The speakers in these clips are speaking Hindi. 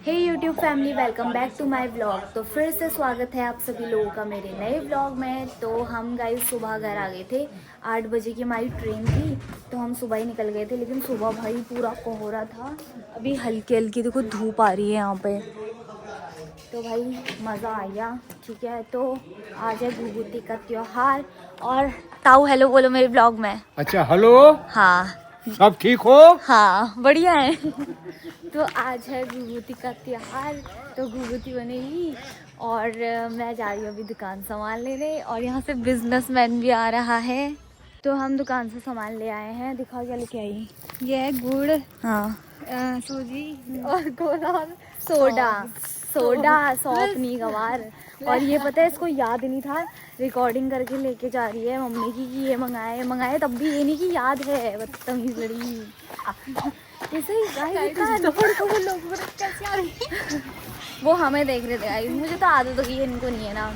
Hey YouTube family, welcome back to my vlog. तो फिर से स्वागत है आप सभी लोगों का मेरे नए व्लॉग में। तो हम गाइस सुबह घर आ गए थे। 8 बजे की हमारी ट्रेन थी, तो हम सुबह ही निकल गए थे। लेकिन सुबह भाई पूरा कोहरा था। अभी हल्की हल्की देखो धूप आ रही है यहाँ पे, तो भाई मज़ा आया। ठीक है, तो आज है घुघुती का त्योहार। और ताऊ हेलो बोलो मेरे ब्लॉग में। अच्छा, हेलो। हाँ सब ठीक हो? हाँ बढ़िया है। तो आज है घुघुती का त्योहार, तो घुघुती बनेगी। और मैं जा रही हूँ अभी दुकान सामान लेने, और यहाँ से बिजनेसमैन भी आ रहा है। तो हम दुकान से सामान ले आए हैं। दिखाओ क्या लेके आई। ये है गुड़, हाँ सूजी और गोला, सोडा सौंफ नहीं गवार। और ये पता है इसको याद नहीं था, रिकॉर्डिंग करके लेके जा रही है मम्मी की कि ये मंगाए तब भी ये नहीं कि याद है। बदतमीज लड़ी ऐसे ही वो हमें देख रहे थे गाइस। मुझे तो आदत हो गई है, इनको नहीं है ना।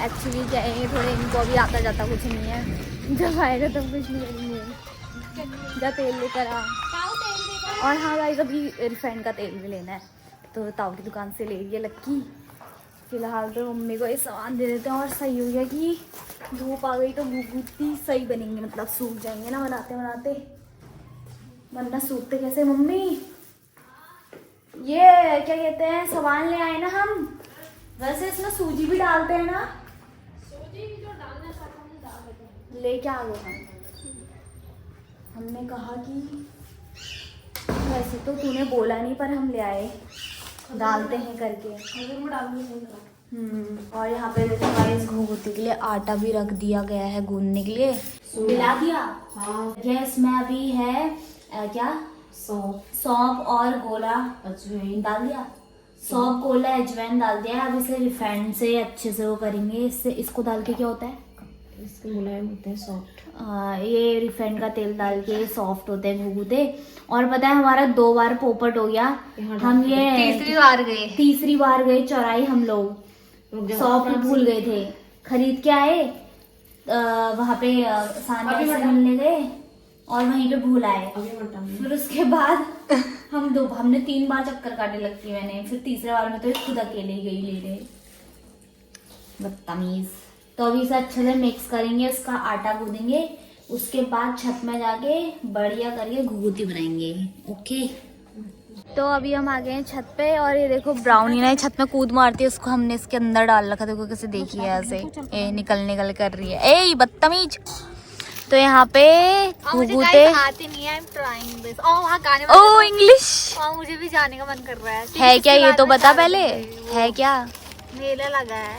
एक्चुअली क्या है, थोड़े इनको अभी आता जाता कुछ नहीं है। जब आएगा तब कुछ नहीं करेंगे। जा तेल लेकर आ। और हाँ गाइस, अभी रिफाइंड का तेल भी लेना है, तो ताऊ की दुकान से ले लिया लक्की। फिलहाल तो मम्मी को ये सामान दे देते हैं। और सही हो गया कि धूप आ गई तो घुघुती सही बनेंगे, मतलब सूख जाएंगे ना बनाते बनाते, वरना सूखते कैसे। मम्मी ये क्या कहते हैं, सामान ले आए ना हम। वैसे इसमें सूजी भी डालते हैं ना? सूजी भी जो डालना है सब हम डाल देते हैं। लेके आ गए हमने कहा कि वैसे तो तूने बोला नहीं, पर हम ले आए, डालते हैं करके। और यहाँ पे देखो गाइस, घुघुती के लिए आटा भी रख दिया गया है गूंदने के लिए। मिला दिया। हाँ। गैस में अभी है क्या, सौंफ और गोला अजवाइन डाल दिया। सौंफ गोला अजवाइन डाल दिया। अब इसे रिफाइंड से अच्छे से वो करेंगे। इससे इसको डाल के क्या होता है, इसके मुलायम होते हैं, सॉफ्ट। ये रिफाइंड का तेल डाल के सॉफ्ट होते हैं घुघुते। और पता है हमारा 2 बार पोपट हो गया। हम ये तीसरी बार गए चौराई। हम लोग सॉफ्ट भूल गए थे, खरीद के आए। वहाँ पे सानिया से मिलने गए और वहीं पे भूल आए। फिर उसके बाद हमने 3 बार चक्कर काटे लगती है मैंने। फिर तीसरे बार में तो खुद अकेले ही गई लेने, बदतमीज। तो अभी इसे अच्छे से मिक्स करेंगे, इसका आटा गूंदेंगे। उसके बाद छत में जाके बढ़िया करके घुघुती बनाएंगे। ओके, तो अभी हम आ गए हैं छत पे। और ये देखो ब्राउनी ना छत में कूद मारती है, उसको हमने इसके अंदर डाल रखा। देखो कैसे, देखी है ऐसे निकल कर रही है। ए बदतमीज। तो यहाँ पे घुघुते आती नहीं है, गाने ओ इंग्लिश। और मुझे भी जाने का मन कर रहा है क्या, ये तो बता पहले है क्या। मेला लगा है।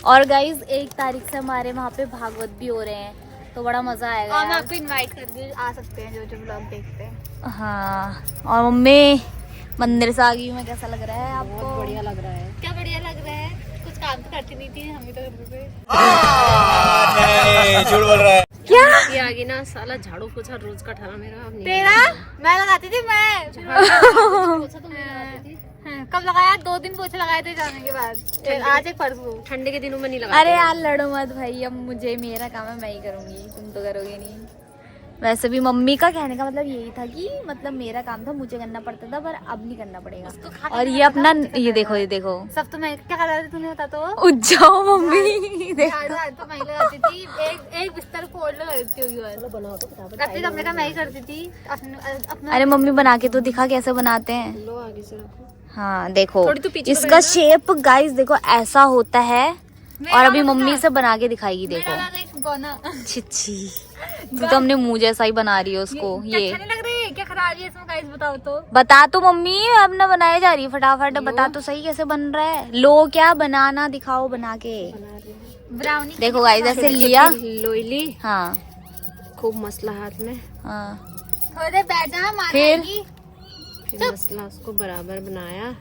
और गाइज 1 तारीख से हमारे वहाँ पे भागवत भी हो रहे हैं, तो बड़ा मजा आएगा। हम आपको इनवाइट करके आ सकते हैं, जो जो ब्लॉग देखते हैं। हाँ, और मम्मी मंदिर से आ गई हूँ मैं। कैसा लग रहा है आपको? बहुत बढ़िया लग रहा है। क्या बढ़िया लग रहा है। कुछ काम तो करती नहीं थी, हम ही तो करते थे। झूठ बोल रहा है। क्या ये आगे ना साला झाड़ू पोछा रोज का ठहरा मेरा। अब नहीं तेरा मैं लगाती थी। मैं पोछा तो मैं लगाती थी। कब लगाया? 2 दिन पोछे लगाए थे जाने के बाद। आज एक परसों। ठंडे के दिनों में नहीं लगाती। अरे यार लड़ो मत भाई, अब मुझे मेरा काम है, मैं ही करूँगी, तुम तो करोगे नहीं। वैसे भी मम्मी का कहने का मतलब यही था कि मतलब मेरा काम था, मुझे करना पड़ता था, पर अब नहीं करना पड़ेगा। और ये अपना ये देखो सब तो मैं क्या कर रहा था, तूने बता तो। उज्जाओ मम्मी देखो। तो मैं लगाती थी। एक बिस्तर फोल्ड लगाती होगी बस। बनाओ तो फटाफट। अपने कमरे का मैं ही करती थी अपना। अरे मम्मी बना के तो दिखा कैसे बनाते हैं। लो आगे से रखो। हाँ देखो, थोड़ी तो पीछे इसका शेप गाइस देखो ऐसा होता है। और अभी मम्मी से बना के दिखाएगी। देखो छिछी, तू तो हमने मुंह जैसा ही बना रही है उसको। ये अच्छा नहीं लग रही है क्या? खराब है इसमें गाइस, बताओ तो। बता तो मम्मी, अब ना बनाया जा रही है, फटाफट बता तो सही कैसे बन रहा है। लो क्या बनाना दिखाओ बना के। ब्राउनी देखो गाइस ऐसे लिया। लोईली हाँ खूब मसला हाथ में। हाँ, थोड़ी देर बैठ जाना, मार फिर? आएगी। फिर मसला उसको बराबर बनाया।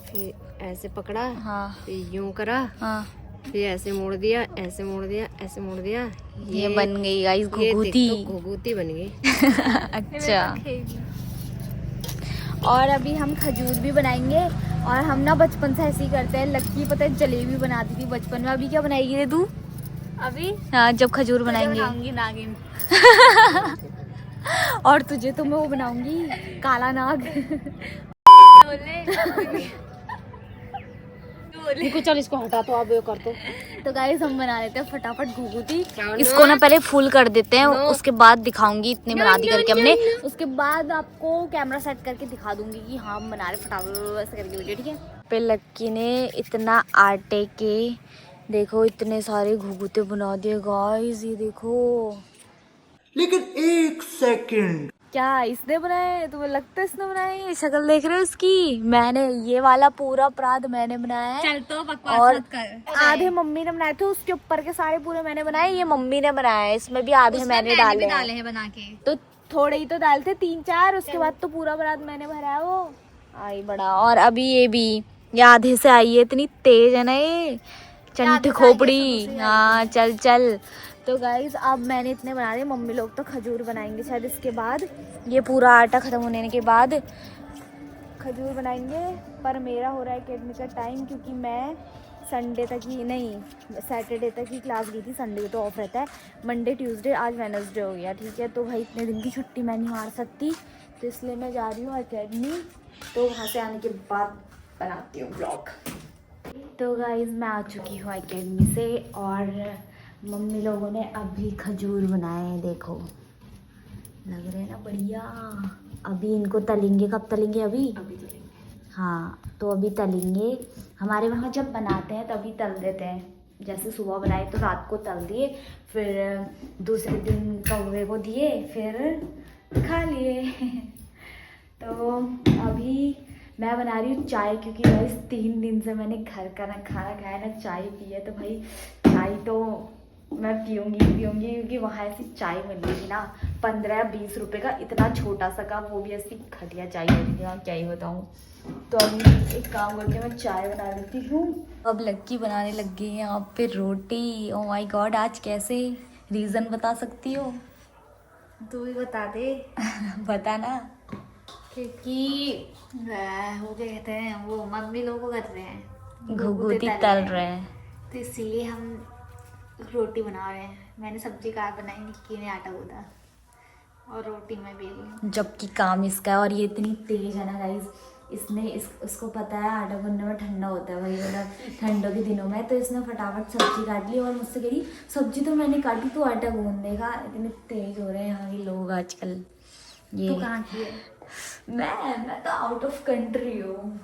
फिर ऐसे पकड़ा। हाँ फिर यूं करा। हाँ, फिर ऐसे मोड़ दिया, ऐसे मोड़ दिया, ऐसे मोड़ दिया। ये बन गई गाइस ये घुघुती। देख तो घुघुती बन गई। अच्छा, और अभी हम खजूर भी बनाएंगे। और हम ना बचपन से ऐसे ही करते हैं। लक्की पता है जलेबी बनाती थी बचपन में। अभी क्या बनाएगी रे तू? अभी हाँ जब खजूर बनाएंगे। बनाऊंगी नागिन। और तुझे तो मैं वो बनाऊंगी, काला नाग। चल इसको हटा तो आप ये कर तो गाइस हम बना लेते हैं फटाफट घुघुती। इसको ना पहले फुल कर देते हैं, उसके बाद दिखाऊंगी इतनी बना दी करके हमने। उसके बाद आपको कैमरा सेट करके दिखा दूंगी कि हाँ हम बना रहे फटाफट ऐसे करके वीडियो, ठीक है। पे लक्की ने इतना आटे के देखो इतने सारे घुघुते बना दिए गाइस, ये देखो। लेकिन एक सेकंड, क्या इसने बनाए? तुम्हें लगता है इसने बनाए? ये शक्ल देख रहे हो इसकी? मैंने ये वाला पूरा अपराध मैंने बनाया है। चल तो बकवास और मत कर। आधे मम्मी ने बनाए थे, उसके ऊपर के सारे पूरे मैंने बनाए। ये मम्मी ने बनाया है, इसमें भी आधे मैंने डाले भी हैं। डाले हैं बना के। तो थोड़े ही तो डालते 3-4, उसके बाद तो पूरा अपराध मैंने भरा है। वो आई बड़ा। और अभी ये भी ये आधे से आई है, इतनी तेज है ना ये चंट खोपड़ी। हाँ चल चल। तो गाइज अब मैंने इतने बना दिए, मम्मी लोग तो खजूर बनाएंगे शायद इसके बाद। ये पूरा आटा खत्म होने के बाद खजूर बनाएंगे। पर मेरा हो रहा है अकेडमी का टाइम, क्योंकि मैं संडे तक ही नहीं, सैटरडे तक ही क्लास गई थी। संडे को तो ऑफ रहता है, मंडे ट्यूसडे, आज वेडनेसडे हो गया, ठीक है। तो भाई इतने दिन की छुट्टी मैं नहीं मार सकती, तो इसलिए मैं जा रही हूँ अकेडमी। तो वहाँ से आने के बाद बनाती हूँ ब्लॉग। तो गाइज मैं आ चुकी हूँ अकेडमी से, और मम्मी लोगों ने अभी खजूर बनाए हैं, देखो लग रहे हैं ना बढ़िया। अभी इनको तलेंगे, कब तलेंगे? अभी तलेंगे। हाँ तो अभी तलेंगे। हमारे वहाँ जब बनाते हैं तभी तल देते हैं, जैसे सुबह बनाए तो रात को तल दिए, फिर दूसरे दिन कौवे को दिए, फिर खा लिए। तो अभी मैं बना रही हूँ चाय, क्योंकि भाई 3 दिन से मैंने घर का ना खाना खाया ना चाय पी है। तो भाई चाय तो मैं पीऊँगी क्योंकि वहाँ ऐसी चाय मिल रही थी ना 15-20 रुपए का, इतना छोटा सा कप, वो भी ऐसी घटिया चाय मिल रही थी, क्या ही बताऊँ। तो अभी एक काम करके मैं चाय बना लेती हूँ। अब लक्की बनाने लग गई है यहाँ पे रोटी। ओ माय गॉड, आज कैसे? रीज़न बता सकती हो? तू ही बता दे। बता ना। क्योंकि वो क्या कहते हैं, वो मम्मी लोग को कर रहे हैं, घुघुती तल रहे हैं। तो इसीलिए हम रोटी बना रहे हैं। मैंने सब्जी कार बनाई, निक्की ने आटा गूंदा और रोटी मैं बेली। जबकि काम इसका है, और ये इतनी तेज है ना गाइस। उसको पता है आटा गूंदने में ठंडा होता है, वही मतलब ठंडों के दिनों में। तो इसने फटाफट सब्जी काट ली और मुझसे कह रही सब्जी तो मैंने काटी, तू आटा गूंद देगा। इतने तेज हो रहे हैं यहाँ के लोग आजकल। ये तू कहाँ की है? मैं तो आउट ऑफ कंट्री हूँ।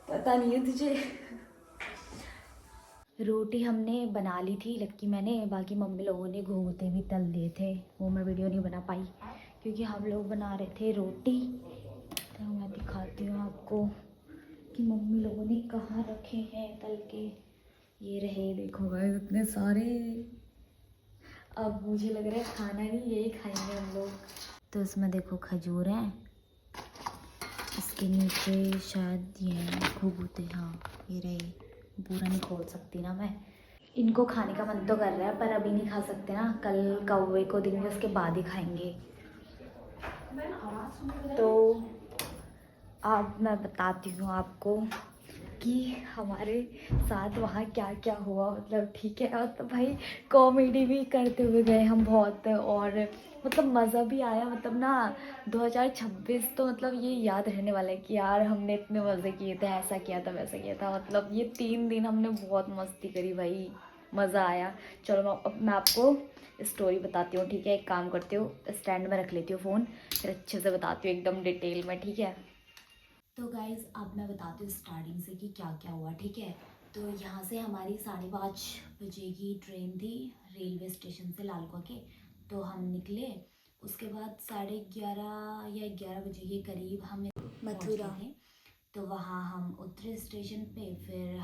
पता नहीं है तुझे। रोटी हमने बना ली थी लक्की मैंने, बाकी मम्मी लोगों ने घुघुते भी तल दिए थे, वो मैं वीडियो नहीं बना पाई क्योंकि हम लोग बना रहे थे रोटी। तो मैं दिखाती हूँ आपको कि मम्मी लोगों ने कहाँ रखे हैं तल के। ये रहे, देखो गाइस इतने सारे। अब मुझे लग रहा है खाना नहीं, यही खाएंगे हम लोग। तो इसमें देखो खजूर हैं, इसके नीचे शायद ये घुघुते, हाँ ये रहे। पूरा नहीं खोल सकती ना मैं। इनको खाने का मन तो कर रहा है पर अभी नहीं खा सकते ना, कल कौवे को देंगे उसके बाद ही खाएंगे। तो अब मैं बताती हूँ आपको कि हमारे साथ वहाँ क्या क्या हुआ, मतलब ठीक है। और तो भाई कॉमेडी भी करते हुए गए हम बहुत, और मतलब मज़ा भी आया। मतलब ना 2026 तो मतलब ये याद रहने वाला है कि यार हमने इतने मज़े किए थे, ऐसा किया था वैसा किया था। मतलब ये 3 दिन हमने बहुत मस्ती करी भाई, मज़ा आया। चलो अब मैं आपको स्टोरी बताती हूँ, ठीक है। एक काम करती हूँ, स्टैंड में रख लेती हूँ फ़ोन, फिर अच्छे से बताती हूँ एकदम डिटेल में, ठीक है। तो गाइज़ अब मैं बताती हूँ स्टार्टिंग से कि क्या क्या हुआ, ठीक है। तो यहाँ से हमारी 5:30 बजे की ट्रेन थी रेलवे स्टेशन से लालकुआ के। तो हम निकले, उसके बाद 11:30 या 11 बजे के करीब हम मथुरा में। तो वहाँ हम उतरे स्टेशन पे, फिर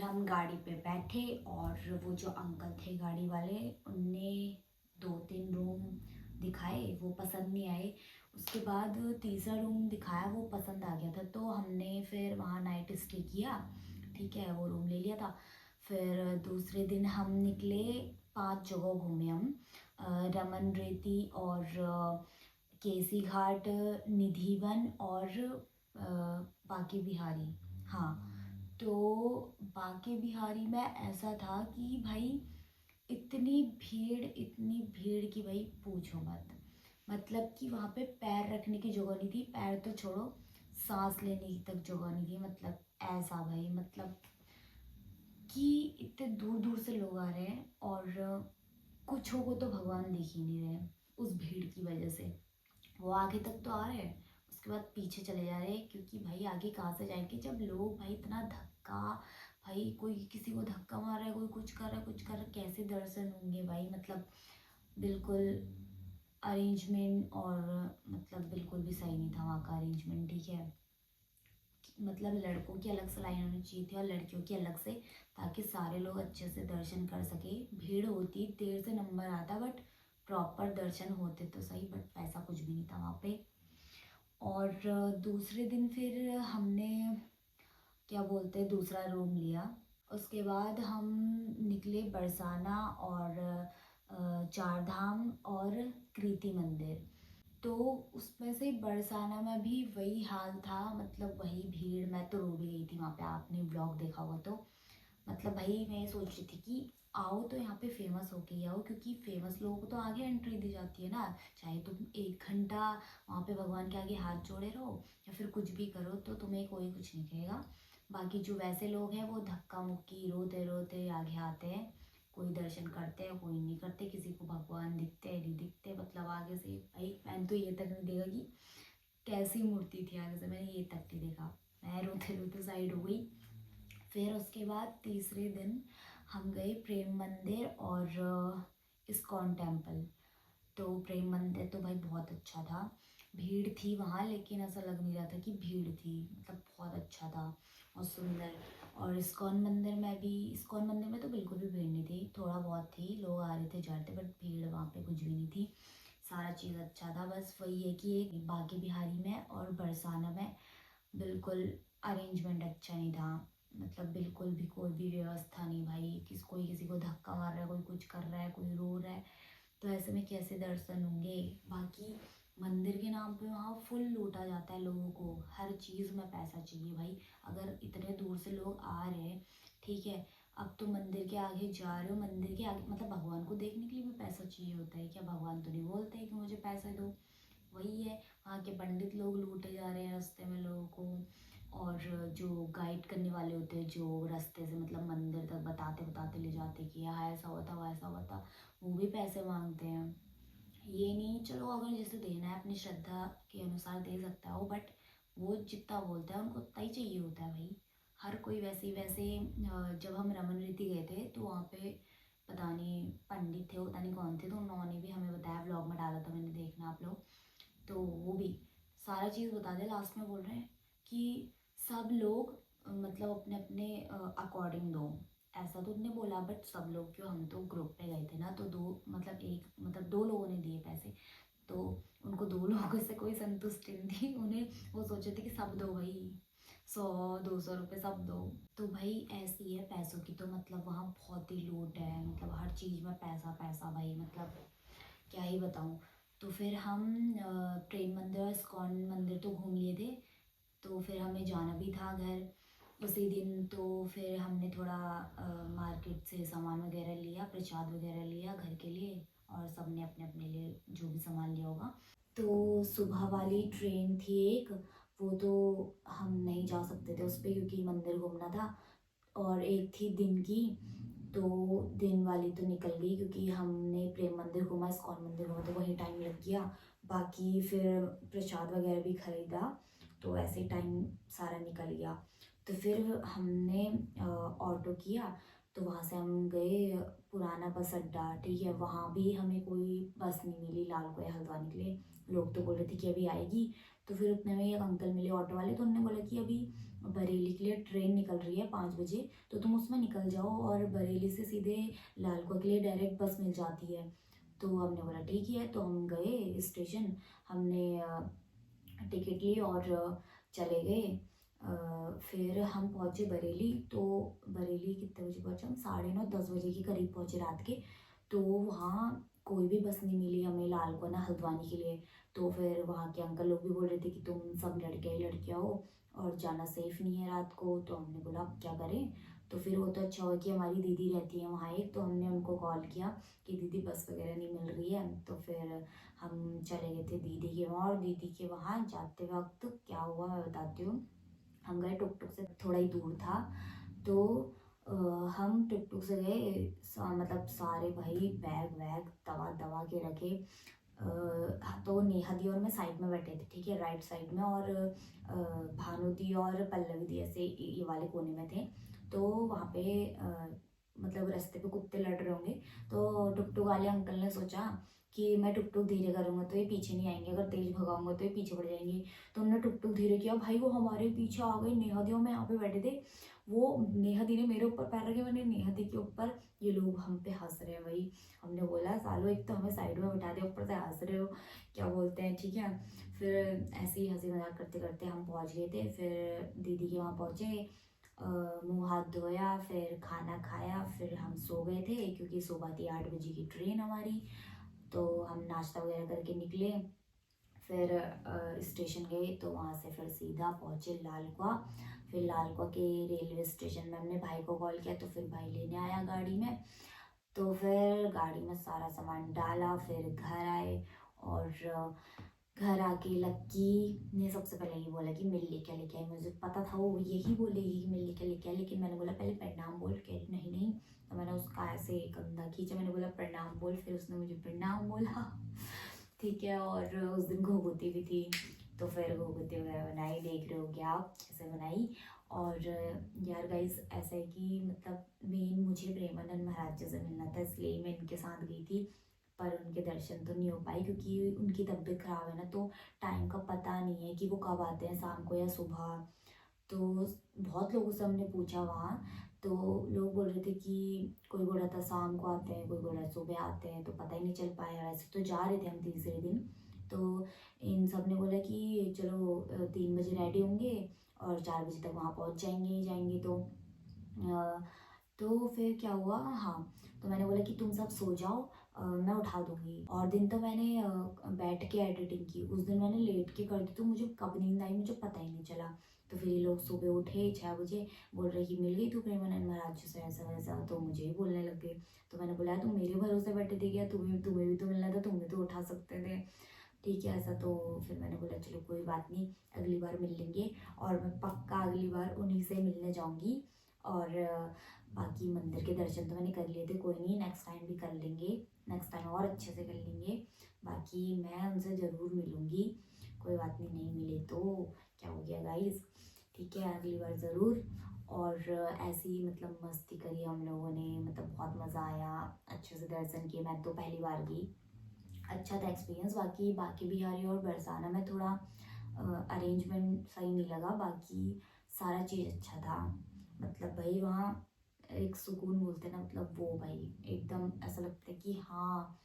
हम गाड़ी पे बैठे, और वो जो अंकल थे गाड़ी वाले, उनने 2-3 रूम दिखाए, वो पसंद नहीं आए। उसके बाद तीसरा रूम दिखाया, वो पसंद आ गया था। तो हमने फिर वहाँ नाइट स्टे किया, ठीक है, वो रूम ले लिया था। फिर दूसरे दिन हम निकले, 5 जगह घूमे हम, रमन रेती और केसी घाट, निधिवन और बांके बिहारी। हाँ, तो बांके बिहारी में ऐसा था कि भाई इतनी भीड़ कि भाई पूछो मत। मतलब कि वहाँ पे पैर रखने की जगह नहीं थी, पैर तो छोड़ो सांस लेने की तक जगह नहीं थी। मतलब ऐसा भाई, मतलब कि इतने दूर दूर से लोग आ रहे हैं और कुछ को तो भगवान दिख ही नहीं रहे उस भीड़ की वजह से। वो आगे तक तो आ रहे हैं, उसके बाद पीछे चले जा रहे हैं, क्योंकि भाई आगे कहाँ से जाएंगे जब लोग, भाई इतना धक्का, भाई कोई किसी को धक्का मार रहा है, कोई कुछ कर रहा है, कुछ कर रहा है, कैसे दर्शन होंगे भाई। मतलब बिल्कुल अरेंजमेंट और मतलब बिल्कुल भी सही नहीं था वहाँ का अरेंजमेंट, ठीक है। मतलब लड़कों की अलग से लाइन होनी चाहिए थी और लड़कियों की अलग से, ताकि सारे लोग अच्छे से दर्शन कर सके। भीड़ होती, देर से नंबर आता, बट प्रॉपर दर्शन होते तो सही, बट पैसा कुछ भी नहीं था वहाँ पे। और दूसरे दिन फिर हमने क्या बोलते हैं दूसरा रूम लिया। उसके बाद हम निकले बरसाना और चार धाम और कृति मंदिर। तो उसमें से बरसाना में भी वही हाल था, मतलब वही भीड़। मैं तो रो भी गई थी वहाँ पे, आपने व्लॉग देखा होगा तो। मतलब भाई मैं सोच रही थी कि आओ तो यहाँ पे फेमस होके ही आओ, क्योंकि फेमस लोगों को तो आगे एंट्री दी जाती है ना। चाहे तुम 1 घंटा वहाँ पे भगवान के आगे हाथ जोड़े रहो या फिर कुछ भी करो तो तुम्हें कोई कुछ नहीं कहेगा। बाकी जो वैसे लोग हैं वो धक्का मुक्की रोते रोते आगे आते हैं, कोई दर्शन करते हैं कोई नहीं करते, किसी को भगवान दिखते हैं नहीं दिखते। मतलब आगे से भाई मैंने तो ये तक नहीं देखा कि कैसी मूर्ति थी आगे से, मैंने ये तक नहीं देखा। मैं रोते रोते साइड हो गई। फिर उसके बाद तीसरे दिन हम गए प्रेम मंदिर और इस्कॉन टेम्पल। तो प्रेम मंदिर तो भाई बहुत अच्छा था, भीड़ थी वहाँ लेकिन ऐसा लग नहीं रहा था कि भीड़ थी, मतलब बहुत अच्छा था और सुंदर। और इस्कॉन मंदिर में भी, इस्कॉन मंदिर में तो बिल्कुल भी भीड़ नहीं थी, थोड़ा बहुत थी, लोग आ रहे थे जा रहे थे, बट भीड़ वहाँ पे कुछ भी नहीं थी। सारा चीज़ अच्छा था, बस वही है कि एक बांके बिहारी में और बरसाना में बिल्कुल अरेंजमेंट अच्छा नहीं था। मतलब बिल्कुल भी कोई भी व्यवस्था नहीं भाई, कोई किसी को धक्का मार रहा है, कोई कुछ कर रहा है, कोई रो रहा है, तो ऐसे में कैसे दर्शन होंगे। बाकी मंदिर के नाम पे वहाँ फुल लूटा जाता है लोगों को, हर चीज़ में पैसा चाहिए भाई। अगर इतने दूर से लोग आ रहे हैं, ठीक है, अब तो मंदिर के आगे जा रहे हो, मंदिर के आगे मतलब भगवान को देखने के लिए भी पैसा चाहिए होता है क्या? भगवान तो नहीं बोलते हैं कि मुझे पैसा दो। वही है, वहाँ के पंडित लोग लूटे जा रहे हैं रास्ते में लोगों को, और जो गाइड करने वाले होते हैं जो रास्ते से मतलब मंदिर तक बताते बताते ले जाते कि यहाँ ऐसा हुआ था वहाँ ऐसा हुआ था, वो भी पैसे मांगते हैं। ये नहीं, चलो अगर जैसे देना है अपनी श्रद्धा के अनुसार दे सकता हो, बट वो जितना बोलता है उनको उतना ही चाहिए होता है भाई। हर कोई वैसे ही वैसे जब हम रमन रीति गए थे तो वहाँ पे पता नहीं पंडित थे, पता नहीं कौन थे, तो उन्होंने भी हमें बताया, व्लॉग में डाला था मैंने, देखना आप लोग। तो वो भी सारा चीज़ बता दे, लास्ट में बोल रहे हैं कि सब लोग मतलब अपने अपने अकॉर्डिंग दो। ऐसा तो उन्होंने बोला, बट सब लोग क्यों, हम तो ग्रुप पे गए थे ना, तो दो मतलब एक मतलब 2 लोगों ने दिए पैसे, तो उनको 2 लोगों से कोई संतुष्टि नहीं थी। उन्हें वो सोचे थे कि सब दो भाई, 100-200 रुपये सब दो। तो भाई ऐसी है पैसों की, तो मतलब वहाँ बहुत ही लूट है, मतलब हर चीज़ में पैसा पैसा भाई, मतलब क्या ही बताऊँ। तो फिर हम प्रेम मंदिर और इस्कॉन मंदिर तो घूम लिए थे, तो फिर हमें जाना भी था घर उसी दिन। तो फिर हमने थोड़ा मार्केट से सामान वगैरह लिया, प्रसाद वगैरह लिया घर के लिए, और सबने अपने अपने लिए जो भी सामान लिया होगा। तो सुबह वाली ट्रेन थी एक, वो तो हम नहीं जा सकते थे उस पर क्योंकि मंदिर घूमना था। और एक थी दिन की, तो दिन वाली तो निकल गई क्योंकि हमने प्रेम मंदिर घूमा, इस्कॉन मंदिर घूमा, तो वही टाइम लग गया। बाकी फिर प्रसाद वगैरह भी खरीदा, तो ऐसे टाइम सारा निकल गया। तो फिर हमने ऑटो किया, तो वहाँ से हम गए पुराना बस अड्डा, ठीक है। वहाँ भी हमें कोई बस नहीं मिली लाल को या हल्द्वानी के लिए, लोग तो बोल रहे थे कि अभी आएगी। तो फिर उतने में एक अंकल मिले ऑटो वाले, तो उन्होंने बोला कि अभी बरेली के लिए ट्रेन निकल रही है 5 बजे, तो तुम उसमें निकल जाओ और बरेली से सीधे लालकुआ के लिए डायरेक्ट बस मिल जाती है। तो हमने बोला ठीक है, तो हम गए स्टेशन, हमने टिकट ली और चले गए। फिर हम पहुँचे बरेली, तो बरेली कितने बजे पहुँचे हम? 9:30-10 बजे के करीब पहुँचे रात के। तो वहाँ कोई भी बस नहीं मिली हमें लालकुआ ना हल्द्वानी के लिए। तो फिर वहाँ के अंकल लोग भी बोल रहे थे कि तुम सब लड़के ही लड़कियाँ हो और जाना सेफ़ नहीं है रात को। तो हमने बोला अब क्या करें, तो फिर वो तो अच्छा हुआ कि हमारी दीदी रहती है वहाँ एक, तो हमने उनको कॉल किया कि दीदी बस वगैरह नहीं मिल रही है। तो फिर हम चले गए थे दीदी के वहाँ, और दीदी के वहाँ जाते वक्त क्या हुआ मैं बताती हूँ। हम गए टुक टुक से, थोड़ा ही दूर था, तो हम टुक टुक से गए, मतलब सारे भाई बैग वैग दवा दवा के रखे। तो नेहा दी और मैं साइड में बैठे थे, ठीक है, राइट साइड में, और भानु दी और पल्लवी दी ऐसे ये वाले कोने में थे। तो वहाँ पे मतलब रास्ते पे कुत्ते लड़ रहे होंगे, तो टुक टुक वाले अंकल ने सोचा कि मैं टुक टुक धीरे करूँगा तो ये पीछे नहीं आएंगे, अगर तेज भगाऊंगा तो ये पीछे पड़ जाएंगे। तो हमने टुक टुक धीरे किया, भाई वो हमारे पीछे आ गए। नेहा दी और मैं यहाँ पे बैठे थे, वो नेहा दी ने मेरे ऊपर पैर रखे, मैंने नेहा दी के ऊपर। ये लोग हम पे हंस रहे हैं भाई। हमने बोला सालो एक तो हमें साइड में बिठा दिया, ऊपर से हंस रहे हो, क्या बोलते हैं, ठीक है। फिर ऐसे ही हंसी मजाक करते करते हम पहुँच गए थे। फिर दीदी के वहाँ पहुँचे, मुँह हाथ धोया, फिर खाना खाया, फिर हम सो गए थे क्योंकि सुबह थी 8 बजे की ट्रेन हमारी। तो हम नाश्ता वगैरह करके निकले, फिर स्टेशन गए, तो वहाँ से फिर सीधा पहुँचे लालकुआ। फिर लालकुआ के रेलवे स्टेशन में हमने भाई को कॉल किया, तो फिर भाई लेने आया गाड़ी में। तो फिर गाड़ी में सारा सामान डाला, फिर घर आए, और घर आके लक्की ने सबसे पहले ये बोला कि मिल लेके लेके आई। मुझे पता था वो यही बोलेगी कि मिल लेके आई, लेकिन मैंने बोला पहले प्रणाम बोल, कह रही नहीं नहीं। तो मैंने उसका ऐसे कंधा खींचा, मैंने बोला प्रणाम बोल, फिर उसने मुझे प्रणाम बोला, ठीक है। और उस दिन घोघुती भी थी, तो फिर घोघुती वगैरह बनाई, देख रहे हो क्या आप ऐसे बनाई। और यार गाइस ऐसा है कि मतलब मेन मुझे प्रेमानंद महाराज जी से मिलना था, इसलिए मैं इनके साथ गई थी। पर उनके दर्शन तो नहीं हो पाए क्योंकि उनकी तबीयत ख़राब है ना, तो टाइम का पता नहीं है कि वो कब आते हैं, शाम को या सुबह। तो बहुत लोगों से हमने पूछा वहाँ, तो लोग बोल रहे थे कि कोई बोल रहा था शाम को आते हैं, कोई बोल रहा है सुबह आते हैं, तो पता ही नहीं चल पाया। वैसे तो जा रहे थे हम तीसरे दिन, तो इन सब ने बोला कि चलो 3 बजे रेडी होंगे और 4 बजे तक वहाँ पहुँच जाएंगे ही जाएंगे। तो फिर क्या हुआ, हाँ, तो मैंने बोला कि तुम सब सो जाओ, मैं उठा दूंगी। और दिन तो मैंने बैठ के एडिटिंग की, उस दिन मैंने लेट के कर दी, तो मुझे कब नींद आई मुझे पता ही नहीं चला। तो फिर ये लोग सुबह उठे 6 बजे, बोल रहे कि मिल गई तू प्रेमानंद महाराज जी से, ऐसा वैसा। तो मुझे ही बोलने लग गए। तो मैंने बोला तुम मेरे भरोसे बैठे थे क्या, तुम्हें भी तो मिलना था, तुम्हें तो उठा सकते थे, ठीक है ऐसा। तो फिर मैंने बोला चलो कोई बात नहीं, अगली बार मिल लेंगे, और मैं पक्का अगली बार उन्हीं से मिलने जाऊँगी। और बाकी मंदिर के दर्शन तो मैंने कर लिए थे, कोई नहीं, नेक्स्ट टाइम भी कर लेंगे, नेक्स्ट टाइम और अच्छे से कर लेंगे। बाकी मैं उनसे ज़रूर मिलूँगी, कोई बात नहीं, नहीं मिले तो क्या हो गया गाइस, ठीक है, अगली बार ज़रूर। और ऐसे ही मतलब मस्ती करी हम लोगों ने, मतलब बहुत मज़ा आया, अच्छे से दर्शन किए। मैं तो पहली बार गई, अच्छा था एक्सपीरियंस। बाकी बिहारी और बरसाना में थोड़ा अरेंजमेंट सही नहीं लगा, बाकी सारा चीज़ अच्छा था। मतलब भाई वहाँ एक सुकून बोलते हैं ना, मतलब वो भाई एकदम ऐसा लगता है कि हाँ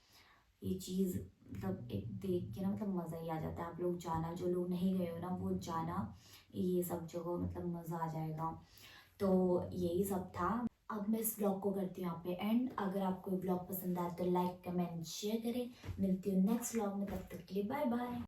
ये चीज़ मतलब एक देख के ना मतलब मज़ा ही आ जाता है। आप लोग जाना, जो लोग नहीं गए हो ना वो जाना, ये सब जगह मतलब मज़ा आ जाएगा। तो यही सब था। अब मैं इस ब्लॉग को करती हूँ यहाँ पे एंड। अगर आपको ब्लॉग पसंद आए तो लाइक कमेंट शेयर करें। मिलती हूँ नेक्स्ट ब्लॉग में, तब तक के लिए बाय बाय।